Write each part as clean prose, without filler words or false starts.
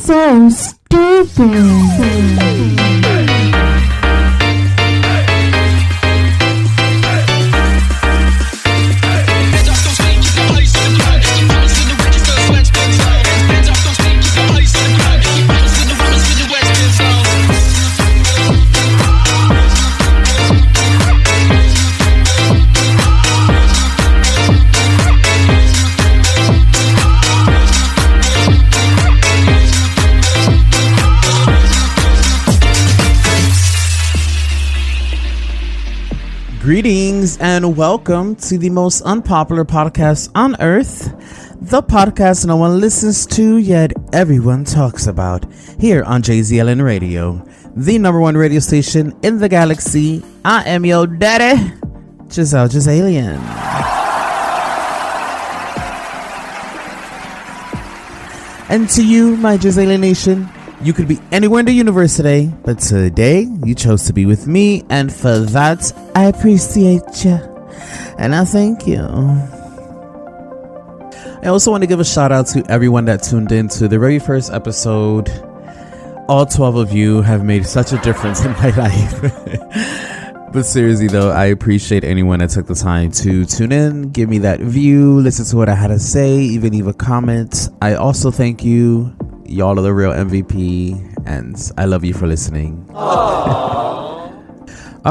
so stupid. Greetings and welcome to the most unpopular podcast on earth, the podcast no one listens to yet everyone talks about, here on Jazalien Radio, the number one radio station in the galaxy. I am your daddy, Jazalien. And to you, my Jazalien Nation, you could be anywhere in the universe today, but today you chose to be with me, and for that, I appreciate you, and I thank you. I also want to give a shout out to everyone that tuned in to the very first episode. All 12 of you have made such a difference in my life. But seriously though, I appreciate anyone that took the time to tune in, give me that view, listen to what I had to say, even leave a comment. I also thank you. Y'all are the real MVP, and I love you for listening. All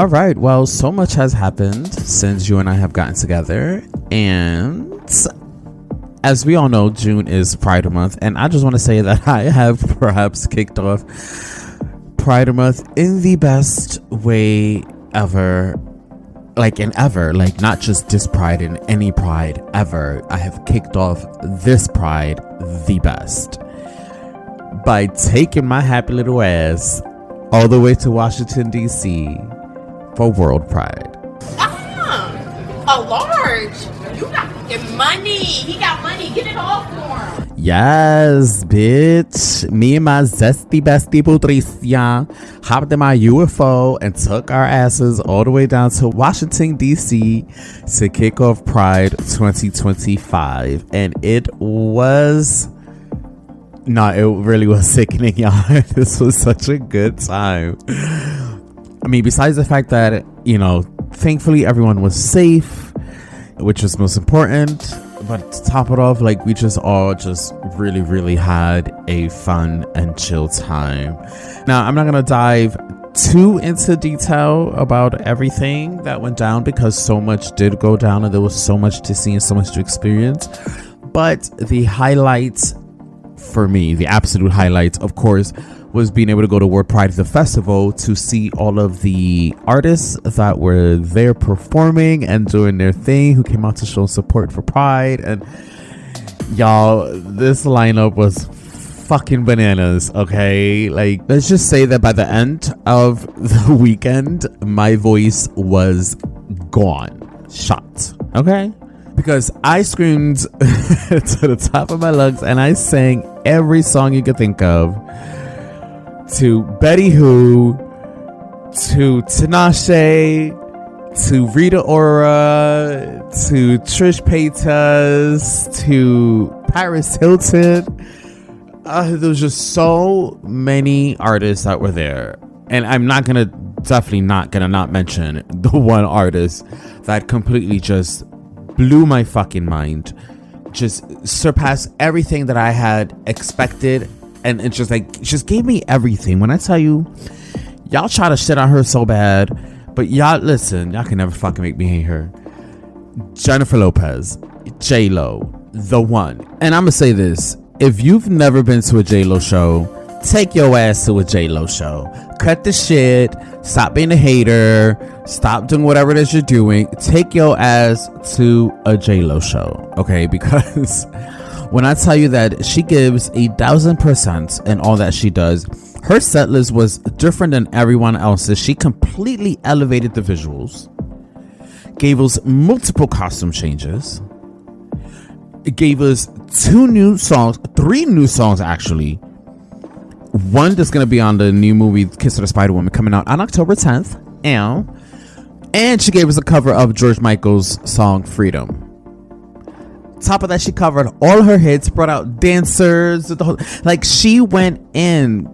right, well, so much has happened since you and I have gotten together, and as we all know, June is Pride Month, and I just want to say that I have perhaps kicked off Pride Month in the best way ever, like not just this Pride, in any Pride ever. I have kicked off this Pride the best by taking my happy little ass all the way to Washington, D.C. for World Pride. A large. You got money. He got money. Get it all for him. Yes, bitch. Me and my zesty bestie Patricia hopped in my UFO and took our asses all the way down to Washington, D.C. to kick off Pride 2025. And it was... No, it really was sickening, y'all. This was such a good time. I mean, besides the fact that, thankfully everyone was safe, which was most important. But to top it off, we just all really, really had a fun and chill time. Now, I'm not going to dive too into detail about everything that went down because so much did go down and there was so much to see and so much to experience. But the highlights for me, the absolute highlights, of course, was being able to go to World Pride, the festival, to see all of the artists that were there performing and doing their thing, who came out to show support for Pride. And y'all, this lineup was fucking bananas. Okay, let's just say that by the end of the weekend, my voice was gone, shot. Okay, because I screamed to the top of my lungs and I sang every song you could think of, to Betty Who, to Tinashe, to Rita Ora, to Trish Paytas, to Paris Hilton. There was just so many artists that were there, and I'm definitely not gonna not mention the one artist that completely just blew my fucking mind, just surpassed everything that I had expected, and it just gave me everything. When I tell you, y'all try to shit on her so bad, but y'all listen, y'all can never fucking make me hate her. Jennifer Lopez, J-Lo, the one. And I'm gonna say this: if you've never been to a J-Lo show, take your ass to a J-Lo show. Cut the shit. Stop being a hater. Stop doing whatever it is you're doing. Take your ass to a J-Lo show, okay? Because when I tell you that she gives 1,000% in all that she does, her set list was different than everyone else's. She completely elevated the visuals, gave us multiple costume changes, it gave us 3 new songs actually. One that's going to be on the new movie Kiss of the Spider Woman, coming out on October 10th. And she gave us a cover of George Michael's song Freedom. Top of that, she covered all her hits, brought out dancers, the whole, like she went in.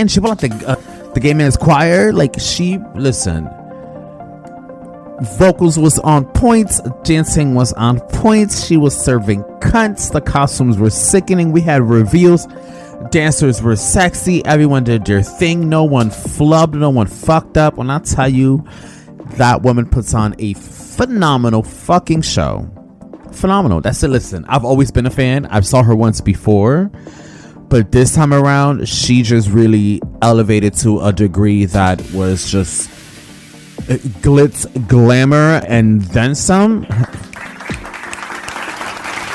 She brought out the gay man's choir. Like listen, vocals was on points, dancing was on points. She was serving cunts. The costumes were sickening. We had reveals. Dancers were sexy. Everyone did their thing. No one flubbed. No one fucked up. When I tell you, that woman puts on a phenomenal fucking show. Phenomenal. That's it. Listen, I've always been a fan. I saw her once before, but this time around she just really elevated to a degree that was just glitz, glamour, and then some.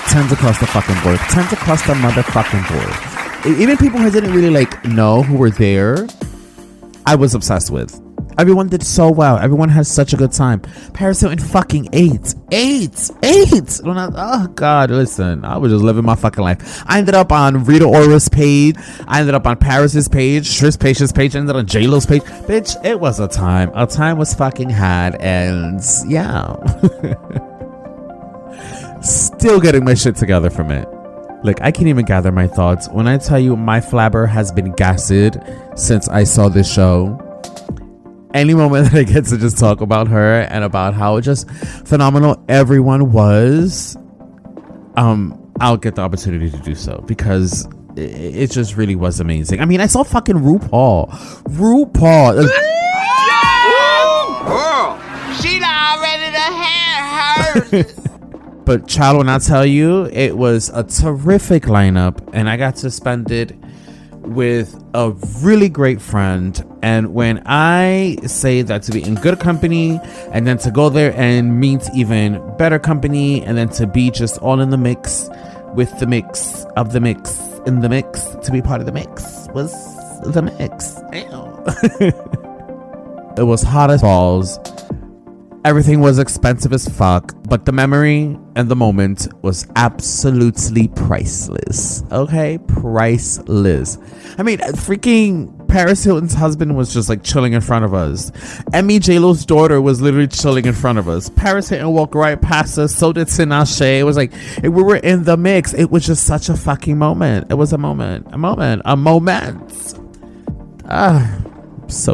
10s across the fucking board. 10s across the motherfucking board. Even people who didn't really know who were there, I was obsessed with. Everyone did so well. Everyone had such a good time. Paris Hilton fucking ate. Oh God, listen. I was just living my fucking life. I ended up on Rita Ora's page. I ended up on Paris's page, Trish Payta's page. I ended up on J-Lo's page. Bitch, it was a time. A time was fucking had, and yeah. Still getting my shit together from it. Like, I can't even gather my thoughts. When I tell you my flabber has been gassed since I saw this show. Any moment that I get to just talk about her and about how just phenomenal everyone was, I'll get the opportunity to do so, because it just really was amazing. I mean, I saw fucking RuPaul. Girl, she already done had hers. But child, when I tell you, it was a terrific lineup, and I got to spend it with a really great friend. And when I say that, to be in good company, and then to go there and meet even better company, and then to be just all in the mix with the mix of the mix in the mix, to be part of the mix was the mix. It was hot as balls. Everything was expensive as fuck, but the memory and the moment was absolutely priceless. Okay? Priceless. I mean, freaking Paris Hilton's husband was just chilling in front of us. Emmy J-Lo's daughter was literally chilling in front of us. Paris Hilton walked right past us. So did Tinashe. It was we were in the mix. It was just such a fucking moment. It was a moment. So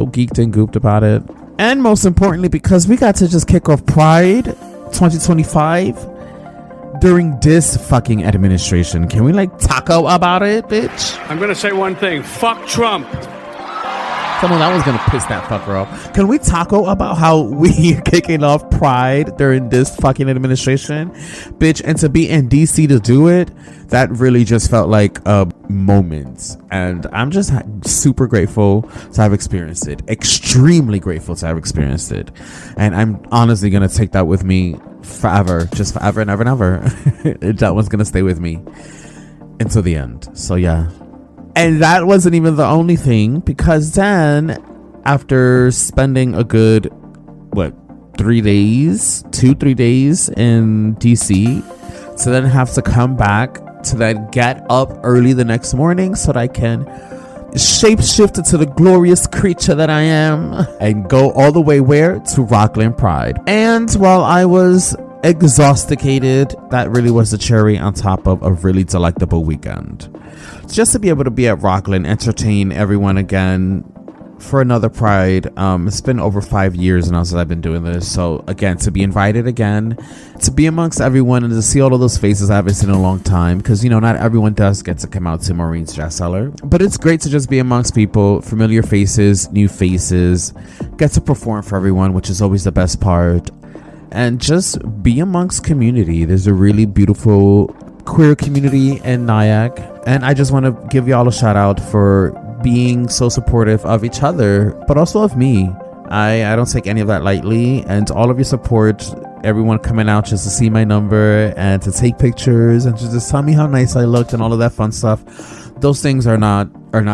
geeked and gooped about it. And most importantly, because we got to just kick off Pride 2025 during this fucking administration. Can we taco about it, bitch? I'm gonna say one thing. Fuck Trump. Someone that was gonna piss that fucker off. Can we taco about how we kicking off Pride during this fucking administration, bitch? And to be in DC to do it, that really just felt like a moment. And I'm just super grateful to have experienced it. Extremely grateful to have experienced it. And I'm honestly gonna take that with me forever, just forever and ever and ever. That one's gonna stay with me until the end. So yeah. And that wasn't even the only thing, because then after spending a good 3 days in DC, to then have to come back to then get up early the next morning so that I can shapeshift into the glorious creature that I am and go all the way where? To Rockland Pride. And while I was exhausticated, that really was the cherry on top of a really delectable weekend. Just to be able to be at Rockland, entertain everyone again for another Pride. It's been over 5 years now since I've been doing this. So again, to be invited again, to be amongst everyone and to see all of those faces I haven't seen in a long time, because not everyone does get to come out to Maureen's Jazz Cellar, but it's great to just be amongst people, familiar faces, new faces, get to perform for everyone, which is always the best part, and just be amongst community. There's a really beautiful queer community in Nyack, and I just want to give y'all a shout out for being so supportive of each other, but also of me. I don't take any of that lightly, and all of your support, everyone coming out just to see my number and to take pictures and to just tell me how nice I looked and all of that fun stuff. Those things are not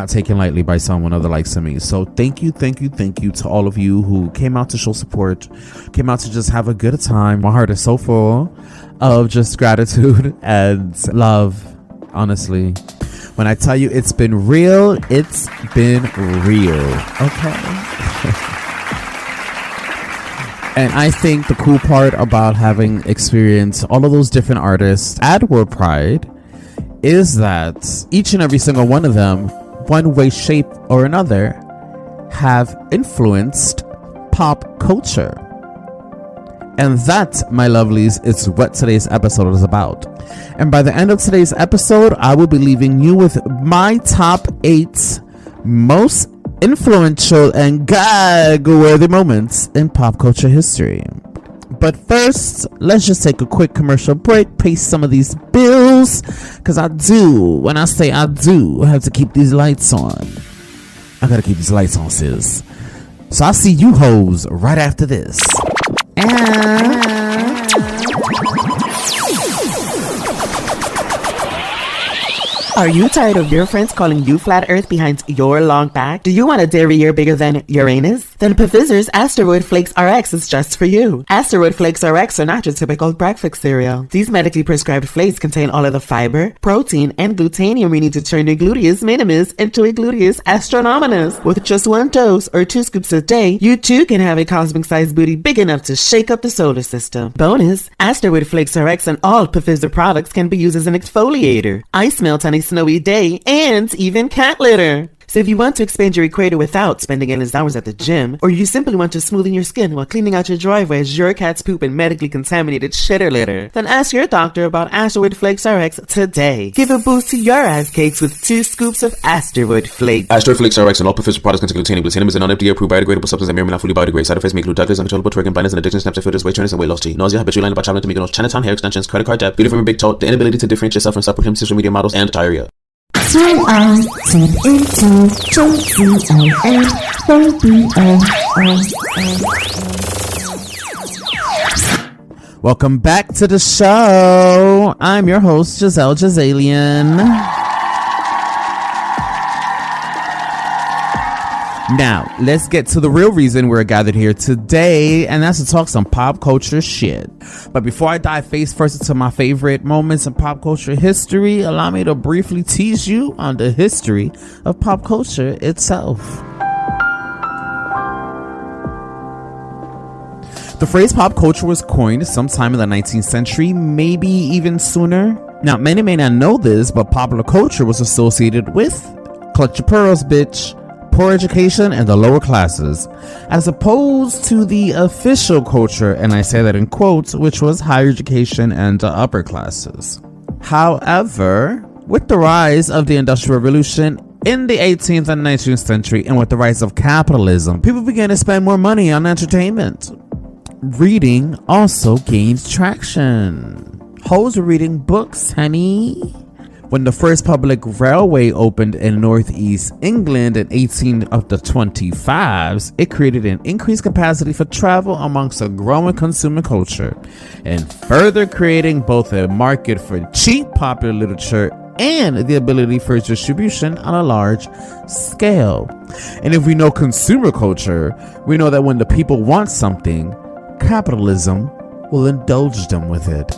taken lightly by someone of the likes of me. So thank you to all of you who came out to show support, came out to just have a good time. My heart is so full of just gratitude and love, honestly. When I tell you it's been real, it's been real. Okay. And I think the cool part about having experienced all of those different artists at World Pride is that each and every single one of them, one way, shape, or another, have influenced pop culture. And that, my lovelies, is what today's episode is about. And by the end of today's episode, I will be leaving you with my top 8 most influential and gag-worthy moments in pop culture history. But first, let's just take a quick commercial break, pay some of these bills, because when I say I do, I have to keep these lights on. I gotta keep these lights on, sis. So I'll see you hoes right after this. Are you tired of your friends calling you flat earth behind your long back? Do you want a dairy year bigger than Uranus? Then Pfizer's Asteroid Flakes RX is just for you. Asteroid Flakes RX are not your typical breakfast cereal. These medically prescribed flakes contain all of the fiber, protein, and glutathione you need to turn your gluteus minimus into a gluteus astronominus. With just 1 dose or 2 scoops a day, you too can have a cosmic-sized booty big enough to shake up the solar system. Bonus, Asteroid Flakes RX and all Pfizer products can be used as an exfoliator, ice melt on a snowy day, and even cat litter. So if you want to expand your equator without spending endless hours at the gym, or you simply want to smoothen your skin while cleaning out your driveway as your cat's poop and medically contaminated shitter litter, then ask your doctor about Asteroid Flakes RX today. Give a boost to your ass cakes with 2 scoops of Asteroid Flakes. Asteroid Flakes RX and all Pfizer products contain glutathione. Glutathione is an non-FDA-approved biodegradable substance that may or may not fully biodegrade. Side effects may include diabetes, uncontrollable twerking, blindness, and addiction, Snapchat filters, weight trainers, and weight loss tea. Nausea, habitual line about traveling to Mykonos, Chinatown, hair extensions, credit card debt, beauty from a big toe, the inability to differentiate yourself from subprime social media models, and diarrhea. Tune into Jazalien, Welcome back to the show. I'm your host, Jazalien. Now, let's get to the real reason we're gathered here today, and that's to talk some pop culture shit. But before I dive face first into my favorite moments in pop culture history, allow me to briefly tease you on the history of pop culture itself. The phrase pop culture was coined sometime in the 19th century, maybe even sooner. Now, many may not know this, but popular culture was associated with clutch your pearls, bitch, poor education, and the lower classes, as opposed to the official culture, and I say that in quotes, which was higher education and the upper classes. However, with the rise of the Industrial Revolution in the 18th and 19th century, and with the rise of capitalism, people began to spend more money on entertainment. Reading also gained traction. Hoes were reading books, honey. When the first public railway opened in northeast England in 1825s, it created an increased capacity for travel amongst a growing consumer culture, and further creating both a market for cheap popular literature and the ability for its distribution on a large scale. And if we know consumer culture, we know that when the people want something, capitalism will indulge them with it.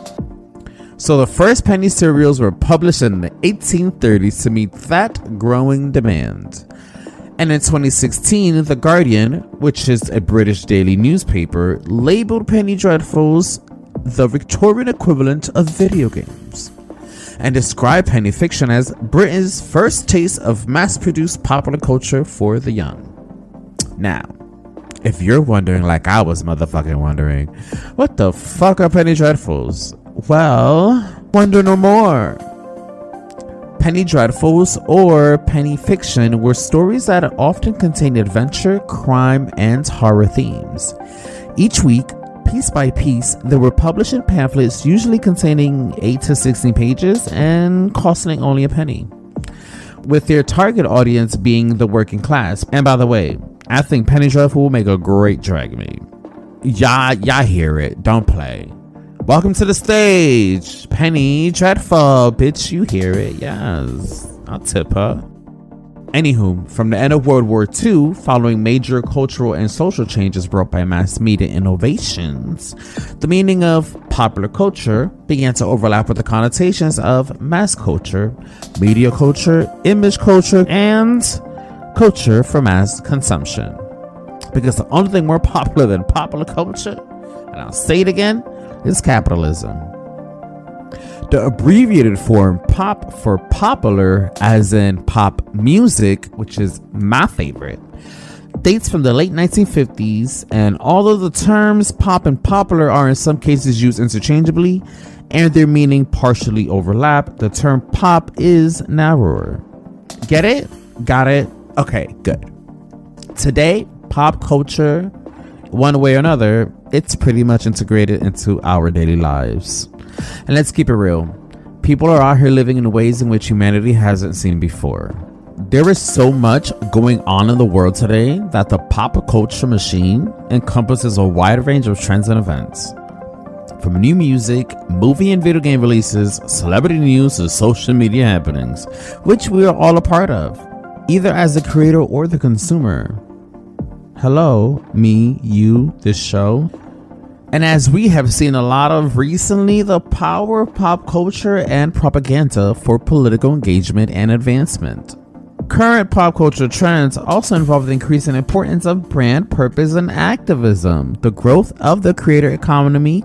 So the first penny serials were published in the 1830s to meet that growing demand. And in 2016, The Guardian, which is a British daily newspaper, labeled penny dreadfuls the Victorian equivalent of video games, and described penny fiction as Britain's first taste of mass-produced popular culture for the young. Now, if you're wondering, like I was motherfucking wondering, what the fuck are penny dreadfuls? Well, wonder no more. Penny dreadfuls, or penny fiction, were stories that often contained adventure, crime, and horror themes. Each week, piece by piece, they were published in pamphlets usually containing 8 to 16 pages and costing only a penny, with their target audience being the working class. And by the way, I think penny dreadful will make a great drag meme. Y'all hear it, don't play. Welcome to the stage, Penny Dreadful, bitch, you hear it, yes, I'll tip her. Anywho, from the end of World War II, following major cultural and social changes brought by mass media innovations, the meaning of popular culture began to overlap with the connotations of mass culture, media culture, image culture, and culture for mass consumption. Because the only thing more popular than popular culture, and I'll say it again, is capitalism. The abbreviated form pop for popular, as in pop music, which is my favorite, dates from the late 1950s, and although the terms pop and popular are in some cases used interchangeably and their meaning partially overlap, the term pop is narrower. Get it? Got it? Okay, good. Today, pop culture, one way or another, it's pretty much integrated into our daily lives. And let's keep it real. People are out here living in ways in which humanity hasn't seen before. There is so much going on in the world today that the pop culture machine encompasses a wide range of trends and events. From new music, movie and video game releases, celebrity news to social media happenings, which we are all a part of, either as the creator or the consumer. Hello, me, you, this show. And as we have seen a lot of recently, the power of pop culture and propaganda for political engagement and advancement. Current pop culture trends also involve the increasing importance of brand purpose and activism, the growth of the creator economy,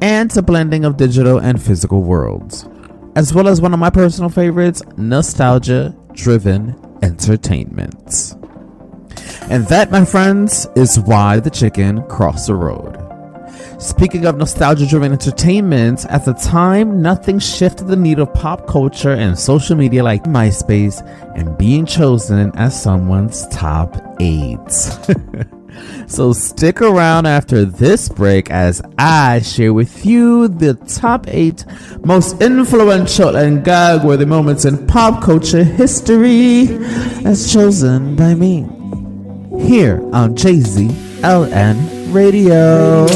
and the blending of digital and physical worlds, as well as one of my personal favorites, nostalgia-driven entertainment. And that, my friends, is why the chicken crossed the road. Speaking of nostalgia-driven entertainment, at the time, nothing shifted the need of pop culture and social media like MySpace and being chosen as someone's top 8. So stick around after this break as I share with you the top 8 most influential and gag-worthy moments in pop culture history as chosen by me. Here on Jazalien Radio.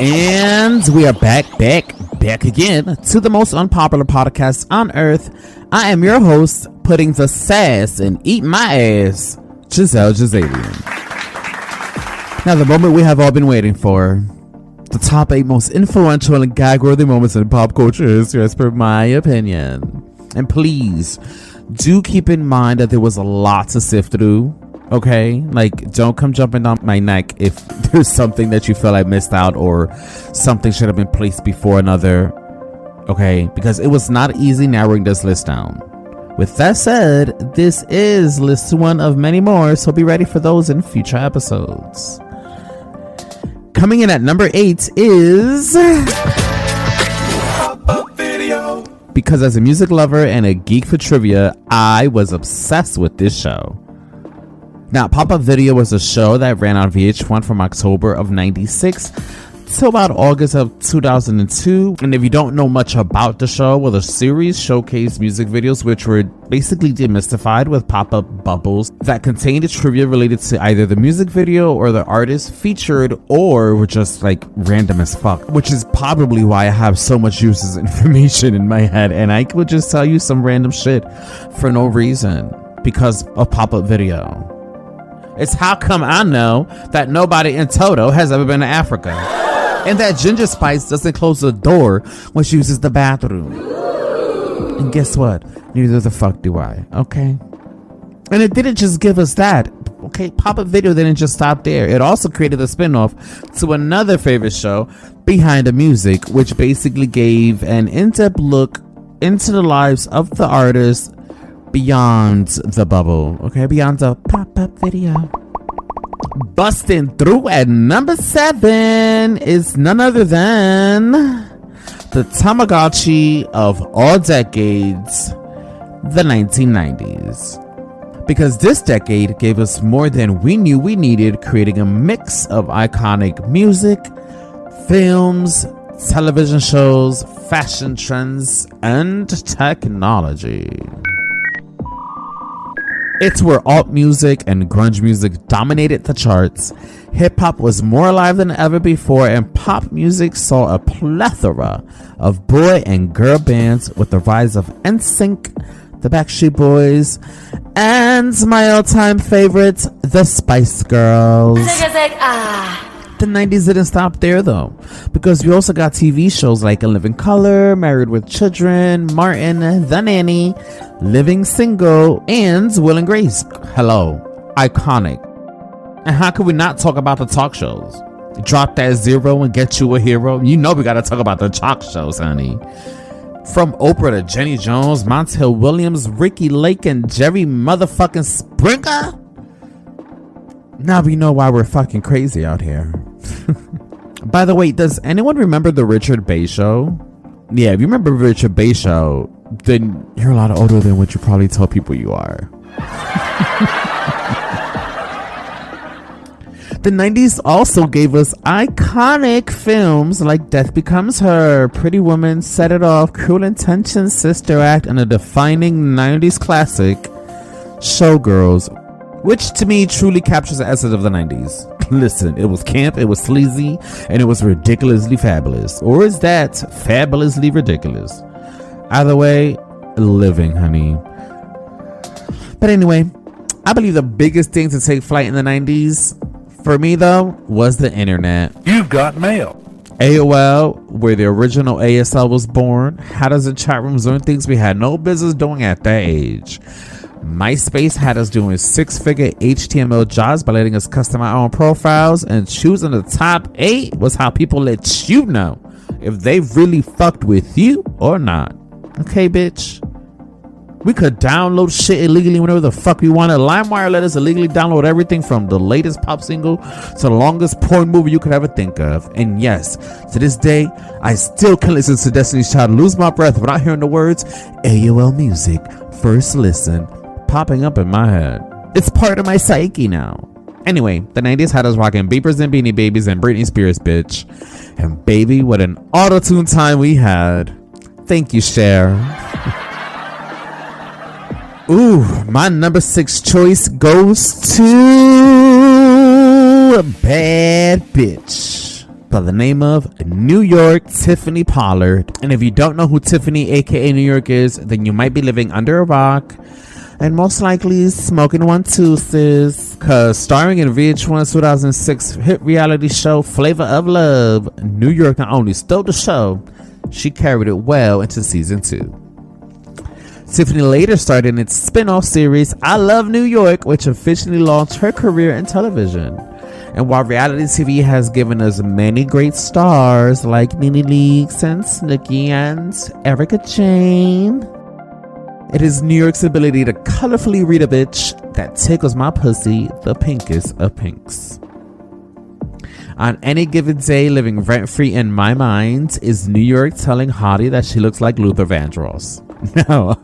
And we are back again to the most unpopular podcast on earth. I am your host, putting the sass and eat my ass, Jazalien. Now, the moment we have all been waiting for. The top 8 most influential and gag-worthy moments in pop culture history, as per my opinion. And please, do keep in mind that there was a lot to sift through. Okay, like, don't come jumping down my neck if there's something that you feel I missed out or something should have been placed before another. Okay, because it was not easy narrowing this list down. With that said, this is list 1 of many more, so be ready for those in future episodes. Coming in at number 8 is... Because as a music lover and a geek for trivia, I was obsessed with this show. Now, Pop-Up Video was a show that ran on VH1 from October of 96 to about August of 2002. And if you don't know much about the show, well, the series showcased music videos which were basically demystified with pop-up bubbles that contained trivia related to either the music video or the artist featured, or were just like random as fuck, which is probably why I have so much useless information in my head and I could just tell you some random shit for no reason because of Pop-Up Video. It's how come I know that nobody in Toto has ever been to Africa. And that Ginger Spice doesn't close the door when she uses the bathroom. And guess what? Neither the fuck do I. Okay? And it didn't just give us that. Okay? Pop-Up Video didn't just stop there. It also created a spin-off to another favorite show, Behind the Music, which basically gave an in-depth look into the lives of the artists beyond the bubble, okay, beyond the pop-up video. Busting through at number 7 is none other than the Tamagotchi of all decades, the 1990s. Because this decade gave us more than we knew we needed, creating a mix of iconic music, films, television shows, fashion trends, and technology. It's where alt music and grunge music dominated the charts. Hip-hop was more alive than ever before, and pop music saw a plethora of boy and girl bands with the rise of NSYNC, the Backstreet Boys, and my all-time favorite, the Spice Girls. The 90s didn't stop there though, because we also got TV shows like In Living Color, Married with Children, Martin, The Nanny, Living Single, and Will and Grace. Hello, iconic. And how could we not talk about the talk shows? Drop that zero and get you a hero. You know we gotta talk about the talk shows, honey. From Oprah to Jenny Jones, Montel Williams, Ricky Lake, and Jerry motherfucking Springer. Now we know why we're fucking crazy out here. By the way, does anyone remember the Richard Bay Show? Yeah, if you remember Richard Bay Show, then you're a lot older than what you probably tell people you are. The 90s also gave us iconic films like Death Becomes Her, Pretty Woman, Set It Off, Cruel Intentions, Sister Act, and a defining 90s classic, Showgirls, which to me truly captures the essence of the 90s. Listen, it was camp, it was sleazy, and it was ridiculously fabulous. Or is that fabulously ridiculous? Either way, living, honey. But anyway, I believe the biggest thing to take flight in the 90s, for me though, was the internet. You've got mail. AOL, where the original ASL was born, had us in chat rooms doing things we had no business doing at that age. MySpace had us doing 6-figure HTML jobs by letting us custom our own profiles, and choosing the top 8 was how people let you know if they really fucked with you or not. Okay, bitch? We could download shit illegally whenever the fuck we wanted. LimeWire let us illegally download everything from the latest pop single to the longest porn movie you could ever think of. And yes, to this day, I still can listen to Destiny's Child and lose my breath without hearing the words AOL Music, First Listen, popping up in my head. It's part of my psyche now. Anyway, the 90s had us rocking Beepers and Beanie Babies and Britney Spears, bitch. And baby, what an auto-tune time we had. Thank you, Cher. Ooh, my number 6 choice goes to Bad Bitch by the name of New York Tiffany Pollard. And if you don't know who Tiffany, aka New York, is, then you might be living under a rock and most likely smoking one too, sis. Cause starring in VH1's 2006 hit reality show Flavor of Love, New York not only stole the show, she carried it well into season 2. Tiffany later starred in its spin-off series I Love New York, which officially launched her career in television. And while reality TV has given us many great stars like Nene Leakes and Snooki and Erica Jane, it is New York's ability to colorfully read a bitch that tickles my pussy the pinkest of pinks. On any given day, living rent-free in my mind is New York telling Hottie that she looks like Luther Vandross. No,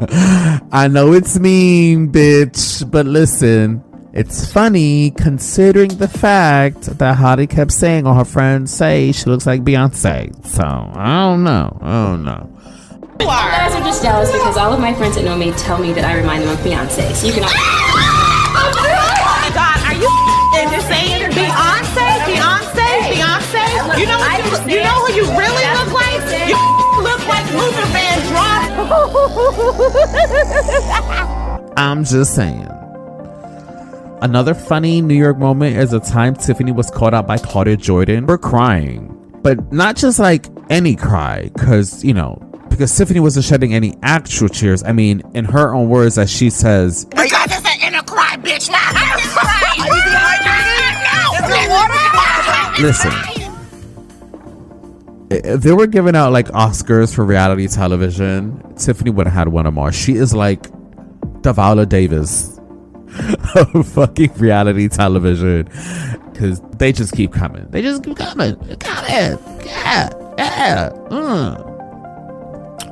I know it's mean, bitch, but listen, it's funny considering the fact that Hottie kept saying all her friends say she looks like Beyonce. So, I don't know. You guys are just jealous because all of my friends that know me tell me that I remind them of Beyonce. So you can. Oh my God, are you just saying Beyonce? You know who you really look like? You look like Luther Vandross. I'm just saying. Another funny New York moment is the time Tiffany was called out by Claudia Jordan for crying. But not just like any cry, because Tiffany wasn't shedding any actual tears. I mean, in her own words, as she says, Because it's an inner cry, bitch. My heart is crying. Are you dehydrated? listen, if they were giving out like Oscars for reality television, Tiffany would have had one or more. She is like the Viola Davis of fucking reality television, because they just keep coming. Yeah.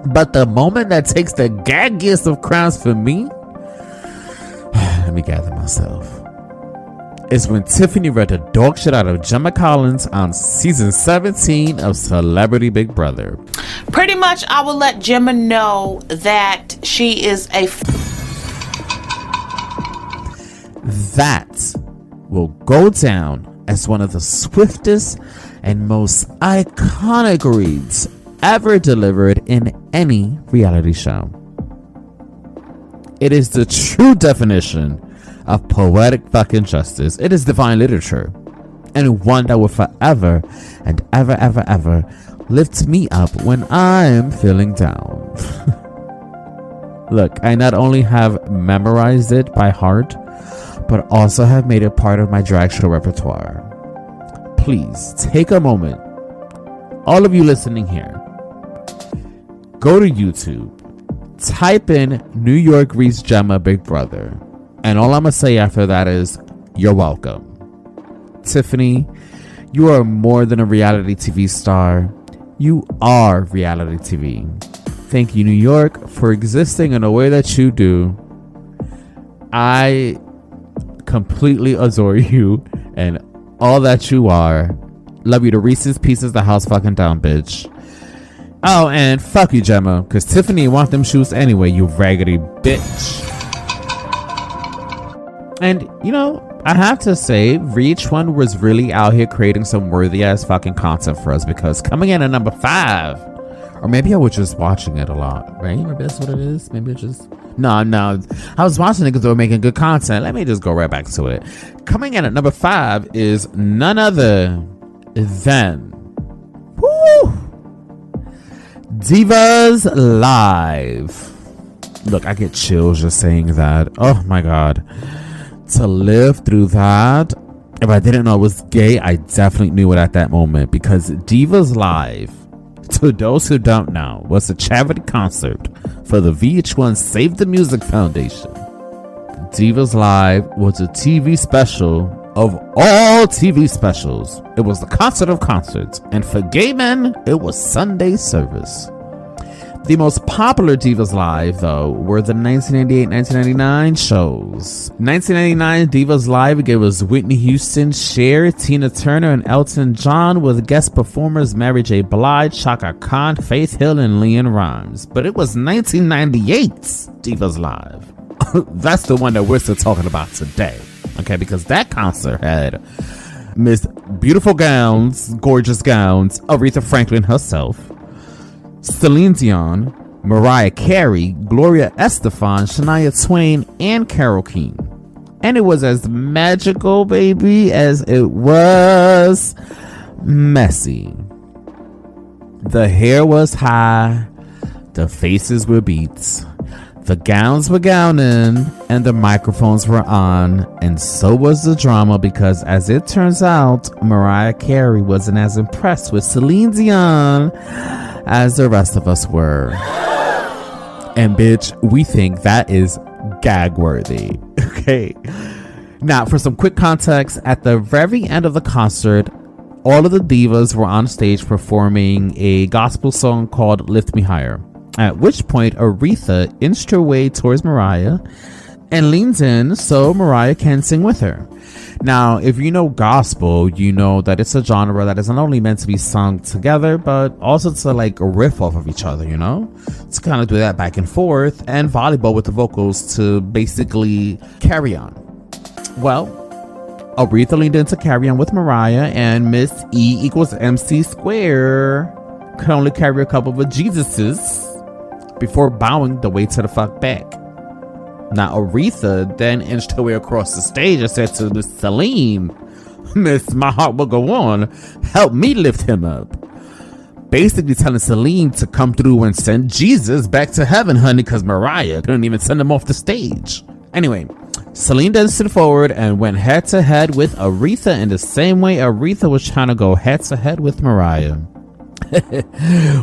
But the moment that takes the gaggiest of crowns for me, let me gather myself, is when Tiffany read the dog shit out of Gemma Collins on season 17 of Celebrity Big Brother. Pretty much, I will let Gemma know that she is a. That will go down as one of the swiftest and most iconic reads ever delivered in any reality show. It is the true definition of poetic fucking justice. It is divine literature, and one that will forever and ever lift me up when I'm feeling down. Look, I not only have memorized it by heart, but also have made it part of my drag show repertoire. Please take a moment, all of you listening here, go to YouTube, type in New York reads Gemma Big Brother, and all I'm gonna say after that is, you're welcome. Tiffany, you are more than a reality TV star. You are reality TV. Thank you, New York, for existing in a way that you do. I completely adore you and all that you are. Love you to Reese's Pieces, the house fucking down, bitch. Oh, and fuck you, Gemma, because Tiffany want them shoes anyway, you raggedy bitch. And, I have to say, VH1 was really out here creating some worthy ass fucking content for us, because coming in at number 5, or maybe I was just watching it a lot, right? Maybe that's what it is. Maybe it just... No. I was watching it because they were making good content. Let me just go right back to it. Coming in at number 5 is none other than... Woo! Divas Live. Look, I get chills just saying that. Oh my God. To live through that. If I didn't know it was gay, I definitely knew it at that moment, because Divas Live, to those who don't know, was a charity concert for the VH1 Save the Music Foundation. Divas Live was a TV special of all TV specials. It was the concert of concerts, and for gay men, it was Sunday service. The most popular Divas Live, though, were the 1998-1999 shows. 1999 Divas Live gave us Whitney Houston, Cher, Tina Turner, and Elton John, with guest performers Mary J. Blige, Chaka Khan, Faith Hill, and LeAnn Rimes. But it was 1998's Divas Live. That's the one that we're still talking about today. Okay, because that concert had Miss beautiful gowns, gorgeous gowns, Aretha Franklin herself, Celine Dion, Mariah Carey, Gloria Estefan, Shania Twain, and Carole King. And it was as magical, baby, as it was messy. The hair was high, the faces were beats, the gowns were gowning, and the microphones were on, and so was the drama, because as it turns out, Mariah Carey wasn't as impressed with Celine Dion as the rest of us were. And bitch, we think that is gag worthy. Okay. Now, for some quick context, at the very end of the concert, all of the divas were on stage performing a gospel song called Lift Me Higher. At which point, Aretha inched her way towards Mariah and leans in so Mariah can sing with her. Now, if you know gospel, you know that it's a genre that is not only meant to be sung together, but also to like riff off of each other, you know? To kind of do that back and forth, and volleyball with the vocals to basically carry on. Well, Aretha leaned in to carry on with Mariah, and Miss E equals MC square could only carry a couple of Jesuses before bowing the way to the fuck back. Now, Aretha then inched her way across the stage and said to Miss Celine, "Miss, my heart will go on. Help me lift him up." Basically telling Celine to come through and send Jesus back to heaven, honey, because Mariah couldn't even send him off the stage. Anyway, Celine then stood forward and went head to head with Aretha in the same way Aretha was trying to go head to head with Mariah.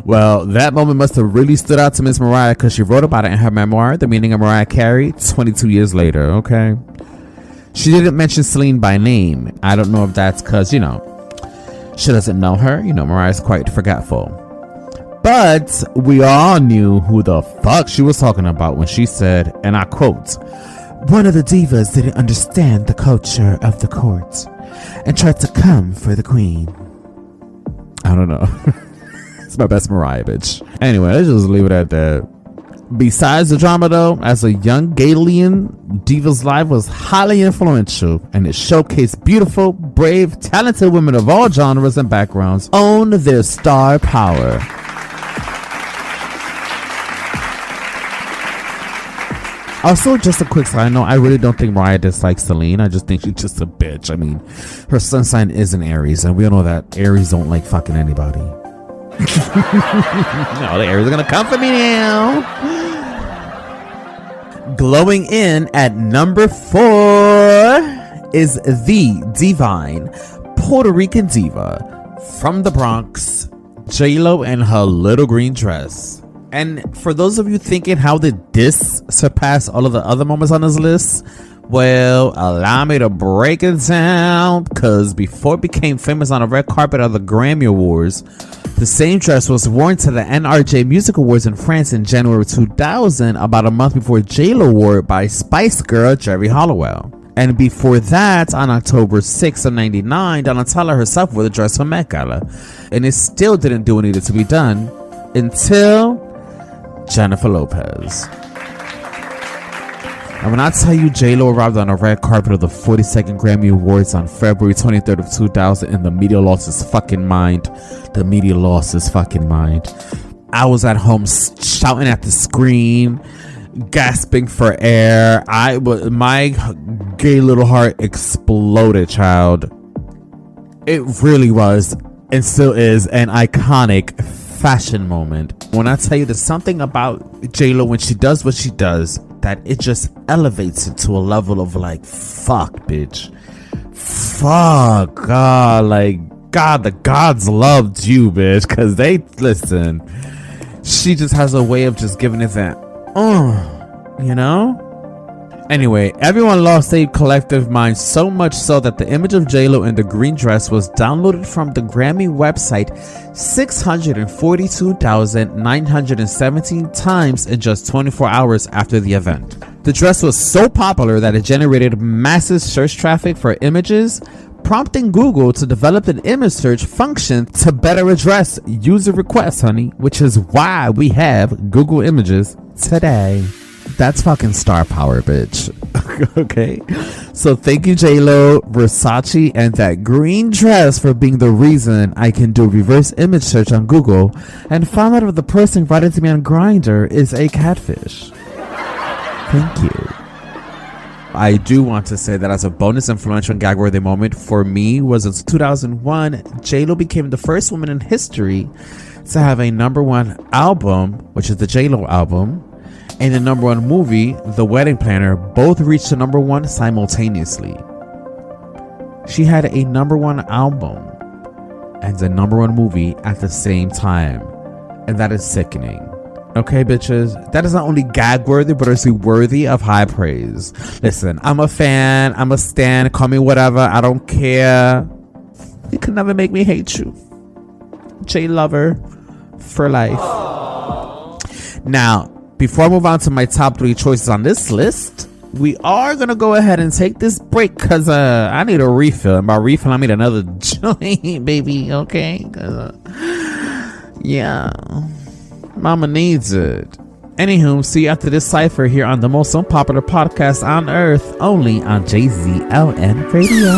Well, that moment must have really stood out to Miss Mariah, because she wrote about it in her memoir, The Meaning of Mariah Carey, 22 years later, okay? She didn't mention Celine by name. I don't know if that's because, you know, she doesn't know her. You know, Mariah's quite forgetful. But we all knew who the fuck she was talking about when she said, and I quote, "One of the divas didn't understand the culture of the court and tried to come for the queen." I don't know. It's my best Mariah, bitch. Anyway, let's just leave it at that. Besides the drama, though, as a young Jazalien, Divas Live was highly influential, and it showcased beautiful, brave, talented women of all genres and backgrounds own their star power. Also, just a quick side note, I really don't think Mariah dislikes Celine. I just think she's just a bitch. I mean, her sun sign is an Aries, and we all know that Aries don't like fucking anybody. No, the Aries are gonna come for me now. Glowing in at number 4 is the divine Puerto Rican diva from the Bronx, J-Lo, and her little green dress. And for those of you thinking, how did this surpass all of the other moments on this list? Well, allow me to break it down, because before it became famous on the red carpet of the Grammy Awards, the same dress was worn to the NRJ Music Awards in France in January 2000, about a month before J-Lo wore it by Spice Girl Jerry Halliwell. And before that, on October 6th of 99, Donatella herself wore the dress for Met Gala. And it still didn't do what needed to be done until Jennifer Lopez. And when I tell you J-Lo arrived on the red carpet of the 42nd Grammy Awards on February 23rd of 2000, and the media lost its fucking mind. The media lost its fucking mind. I was at home shouting at the screen, gasping for air. My gay little heart exploded, child. It really was, and still is, an iconic fashion moment. When I tell you there's something about J-Lo when she does what she does, that it just elevates it to a level of like, fuck, bitch. Fuck, God, like, God, the gods loved you, bitch, because they, listen, she just has a way of just giving it that, you know? Anyway, everyone lost their collective mind, so much so that the image of J-Lo in the green dress was downloaded from the Grammy website 642,917 times in just 24 hours after the event. The dress was so popular that it generated massive search traffic for images, prompting Google to develop an image search function to better address user requests, honey, which is why we have Google Images today. That's fucking star power, bitch. Okay. So thank you, J-Lo, Versace, and that green dress for being the reason I can do reverse image search on Google and found out if the person writing to me on Grindr is a catfish. Thank you. I do want to say that as a bonus influential and gag-worthy moment for me was in 2001, J-Lo became the first woman in history to have a #1 album, which is the J-Lo album, and the #1 movie, The Wedding Planner, both reached the #1 simultaneously. She had a #1 album and a #1 movie at the same time, and that is sickening. Okay, bitches, that is not only gag worthy, but also worthy of high praise. Listen, I'm a fan, I'm a stan, call me whatever, I don't care. You can never make me hate you. J Lover for life. Now, before I move on to my top 3 choices on this list, we are gonna go ahead and take this break because I need a refill, and by refill I mean another joint, baby. Okay, yeah. Mama needs it. Anywho, see you after this cipher here on the most unpopular podcast on earth, only on Jazalien Radio.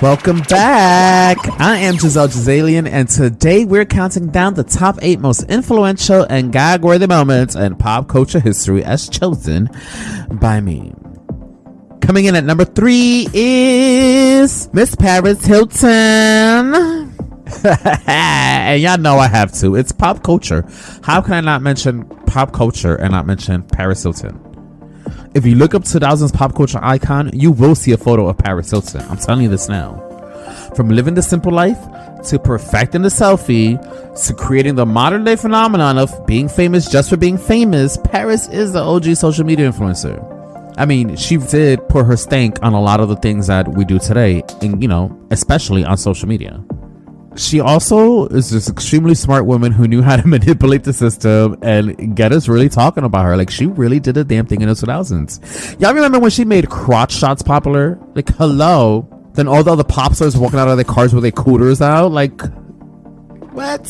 Welcome back. I am Jazalien, and today we're counting down the top 8 most influential and gag-worthy moments in pop culture history as chosen by me. Coming in at number 3 is Miss Paris Hilton. And y'all know I have to. It's pop culture. How can I not mention pop culture and not mention Paris Hilton? If you look up 2000s pop culture icon, you will see a photo of Paris Hilton. I'm telling you this now. From living the simple life to perfecting the selfie to creating the modern day phenomenon of being famous just for being famous, Paris is the OG social media influencer. I mean, she did put her stank on a lot of the things that we do today, and you know, especially on social media. She also is this extremely smart woman who knew how to manipulate the system and get us really talking about her. Like, she really did a damn thing in the 2000s. Y'all remember when she made crotch shots popular? Like, hello. Then all the other pop stars walking out of their cars with their cooters out. Like, what?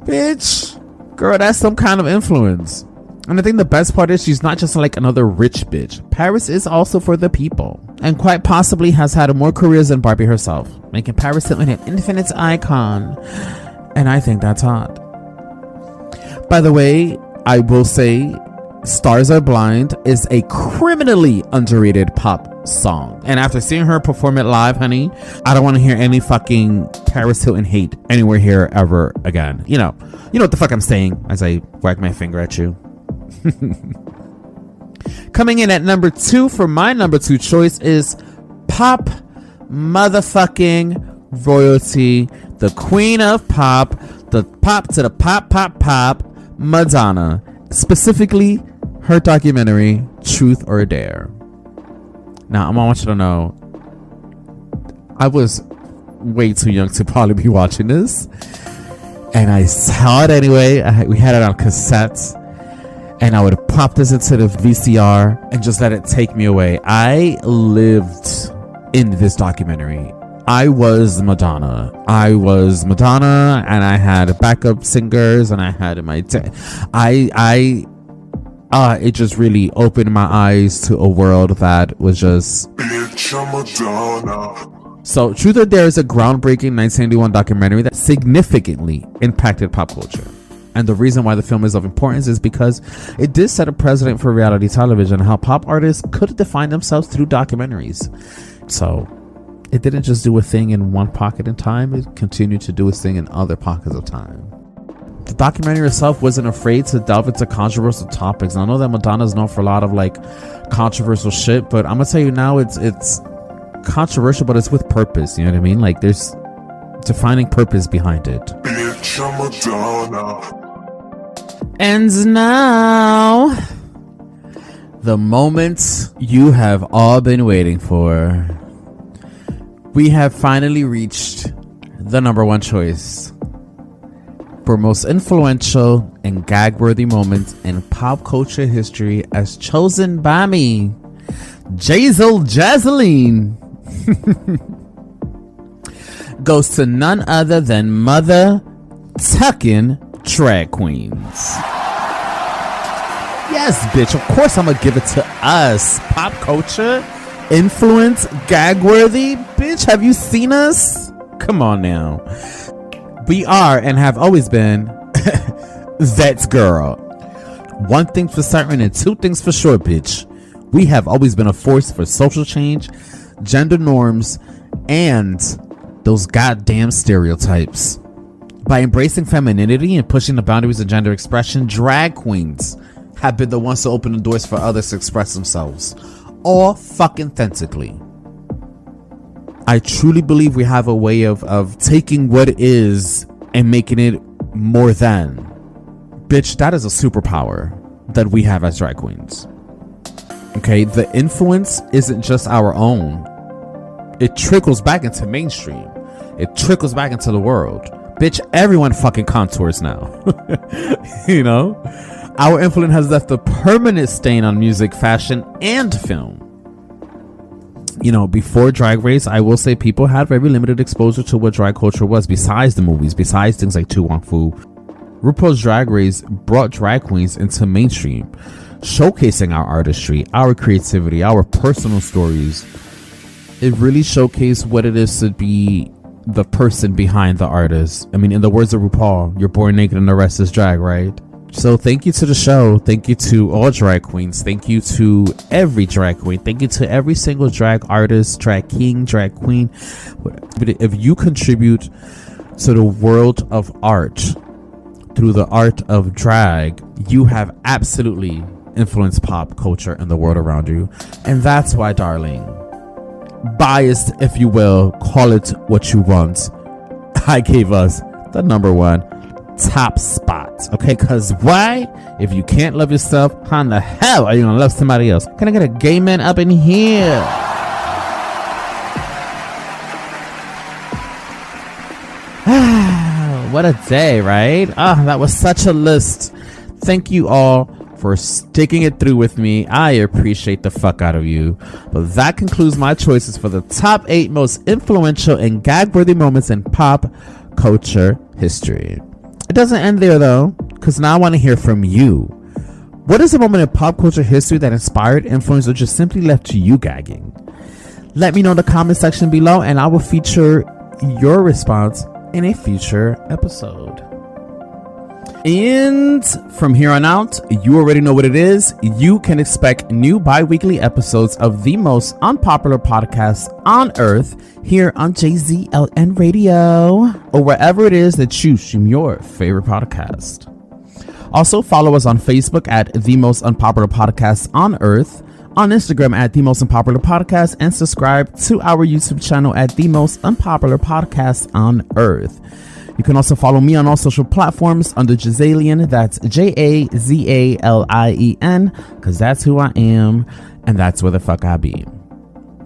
Bitch. Girl, that's some kind of influence. And I think the best part is she's not just like another rich bitch. Paris is also for the people, and quite possibly has had more careers than Barbie herself, making Paris Hilton an infinite icon. And I think that's hot. By the way, I will say Stars Are Blind is a criminally underrated pop song. And after seeing her perform it live, honey, I don't want to hear any fucking Paris Hilton hate anywhere here ever again. You know what the fuck I'm saying as I wag my finger at you. Coming in at number 2 for my number 2 choice is pop motherfucking royalty, the queen of pop, The pop to the pop, Madonna. Specifically, her documentary, Truth or Dare. Now, I want you to know, I was way too young to probably be watching this. And I saw it anyway. We had it on cassette. And I would pop this into the VCR and just let it take me away. I lived in this documentary. I was Madonna, and I had backup singers, and I had my it just really opened my eyes to a world that was just Madonna. So Truth or Dare is a groundbreaking 1981 documentary that significantly impacted pop culture. And the reason why the film is of importance is because it did set a precedent for reality television, how pop artists could define themselves through documentaries. So it didn't just do a thing in one pocket in time, it continued to do its thing in other pockets of time. The documentary itself wasn't afraid to delve into controversial topics. And I know that Madonna's known for a lot of like controversial shit, but I'm gonna tell you now, it's controversial, but it's with purpose. You know what I mean? Like there's defining purpose behind it. Bitch, I'm Madonna. And now, the moment you have all been waiting for. We have finally reached the number one choice for most influential and gag-worthy moments in pop culture history, as chosen by me, Jazel Jazalien, goes to none other than mother tucking drag queens. Yes, bitch, of course I'm gonna give it to us. Pop culture, influence, gag-worthy. Bitch, have you seen us? Come on now. We are and have always been that girl. One thing for certain and two things for sure, bitch. We have always been a force for social change, gender norms, and those goddamn stereotypes. By embracing femininity and pushing the boundaries of gender expression, drag queens have been the ones to open the doors for others to express themselves, all fucking authentically. I truly believe we have a way of taking what is and making it more than. Bitch, that is a superpower that we have as drag queens. Okay, the influence isn't just our own. It trickles back into mainstream. It trickles back into the world. Bitch, everyone fucking contours now. You know? Our influence has left a permanent stain on music, fashion, and film. You know, before Drag Race, I will say people had very limited exposure to what drag culture was, besides the movies, besides things like Tu Wong Fu. RuPaul's Drag Race brought drag queens into mainstream, showcasing our artistry, our creativity, our personal stories. It really showcased what it is to be the person behind the artist. I mean, in the words of RuPaul, you're born naked and the rest is drag, right? So thank you to the show. Thank you to all drag queens. Thank you to every drag queen. Thank you to every single drag artist, drag king, drag queen. If you contribute to the world of art through the art of drag, you have absolutely influenced pop culture and the world around you. And that's why, darling, biased, if you will, call it what you want, I gave us the number one top spot. Okay, because why? If you can't love yourself, how in the hell are you gonna love somebody else? Can I get a gay man up in here? What a day, right? That was such a list. Thank you all for sticking it through with me. I appreciate the fuck out of you. But that concludes my choices for the top 8 most influential and gag-worthy moments in pop culture history. It doesn't end there though, because now I want to hear from you. What is a moment in pop culture history that inspired, influenced, or just simply left you gagging? Let me know in the comment section below, and I will feature your response in a future episode. And from here on out, you already know what it is. You can expect new bi-weekly episodes of the most unpopular podcast on earth here on Jazalien Radio, or wherever it is that you stream your favorite podcast. Also, follow us on Facebook at The Most Unpopular Podcast on Earth, on Instagram at The Most Unpopular Podcast, and subscribe to our YouTube channel at The Most Unpopular Podcast on Earth. You can also follow me on all social platforms under Jazalien. That's Jazalien, because that's who I am, and that's where the fuck I be.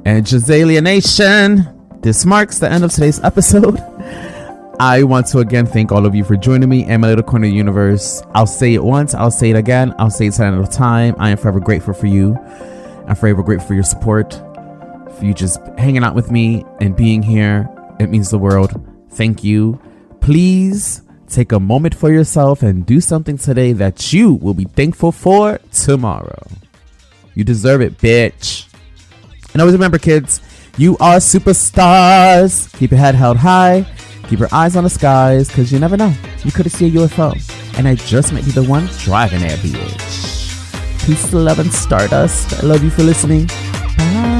And Jazalien Nation, this marks the end of today's episode. I want to again thank all of you for joining me in my little corner of the universe. I'll say it once, I'll say it again, I'll say it 10 at a time. I am forever grateful for you. I'm forever grateful for your support, for you just hanging out with me and being here. It means the world. Thank you. Please take a moment for yourself and do something today that you will be thankful for tomorrow. You deserve it, bitch. And always remember, kids, you are superstars. Keep your head held high. Keep your eyes on the skies, because you never know. You could have seen a UFO, and I just might be the one driving that bitch. Peace, love, and stardust. I love you for listening. Bye.